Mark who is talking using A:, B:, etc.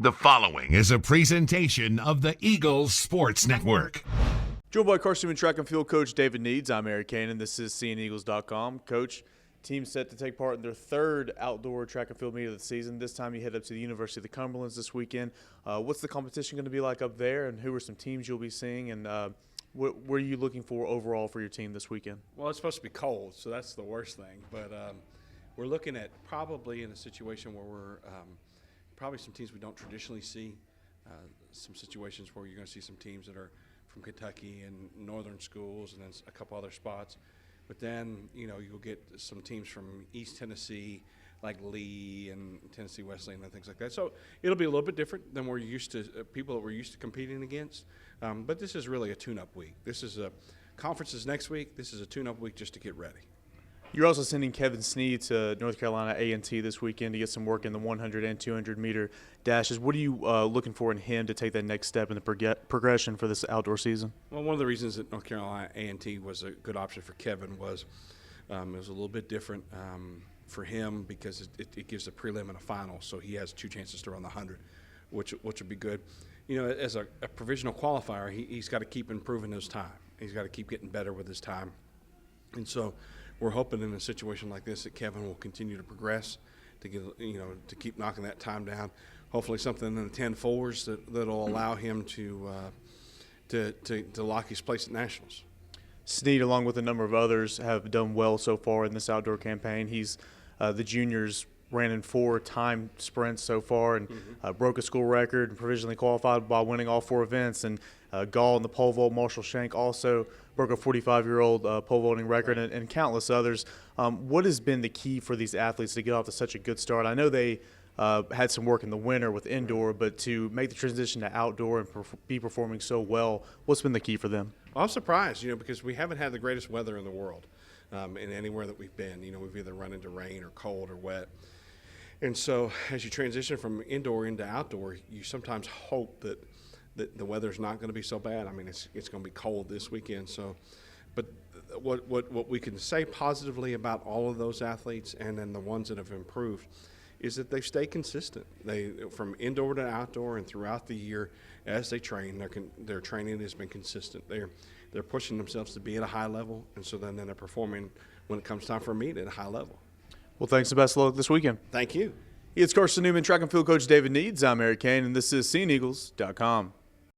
A: The following is a presentation of the Eagles Sports Network.
B: Joined by Carson-Newman track and field coach David Needs. I'm Eric Cain, and this is CNEagles.com. Coach, team set to take part in their third outdoor track and field meet of the season. This time you head up to the University of the Cumberlands this weekend. What's the competition going to be like up there, and who are some teams you'll be seeing, and what are you looking for overall for your team this weekend?
C: Well, it's supposed to be cold, so that's the worst thing. But we're looking at probably in a situation where we're probably some teams we don't traditionally see, some situations where you're going to see some teams that are from Kentucky and northern schools and then a couple other spots. But then, you know, you'll get some teams from East Tennessee, like Lee and Tennessee Wesleyan and things like that. So it'll be a little bit different than we're used to, people that we're used to competing against. But this is really a tune-up week. This is conferences next week. This is a tune-up week just to get ready.
B: You're also sending Kevin Sneed to North Carolina A&T this weekend to get some work in the 100 and 200-meter dashes. What are you looking for in him to take that next step in the progression for this outdoor season?
C: Well, one of the reasons that North Carolina A&T was a good option for Kevin was it was a little bit different for him because it gives a prelim and a final, so he has two chances to run the 100, which would be good. You know, as a provisional qualifier, he's got to keep improving his time. He's got to keep getting better with his time. And so we're hoping in a situation like this that Kevin will continue to progress, to get, you know, to keep knocking that time down. Hopefully something in the 10-4s that'll allow him to lock his place at nationals.
B: Sneed, along with a number of others, have done well so far in this outdoor campaign. He's the juniors ran in 4 time sprints so far and broke a school record and provisionally qualified by winning all 4 events. And Gall in the pole vault, Marshall Shank also broke a 45-year-old pole vaulting record, and countless others. What has been the key for these athletes to get off to such a good start? I know they had some work in the winter with indoor, but to make the transition to outdoor and be performing so well, what's been the key for them?
C: Well, I'm surprised, you know, because we haven't had the greatest weather in the world in anywhere that we've been. You know, we've either run into rain or cold or wet. And so as you transition from indoor into outdoor, you sometimes hope that the weather's not going to be so bad. I mean, it's going to be cold this weekend. So, but what we can say positively about all of those athletes and then the ones that have improved is that they stay consistent. They from indoor to outdoor and throughout the year as they train, their training has been consistent. They're pushing themselves to be at a high level, and so then they're performing when it comes time for a meet at a high level.
B: Well, thanks and best of luck this weekend.
C: Thank you.
B: It's Carson-Newman track and field coach David Needs. I'm Eric Cain, and this is CNEagles.com.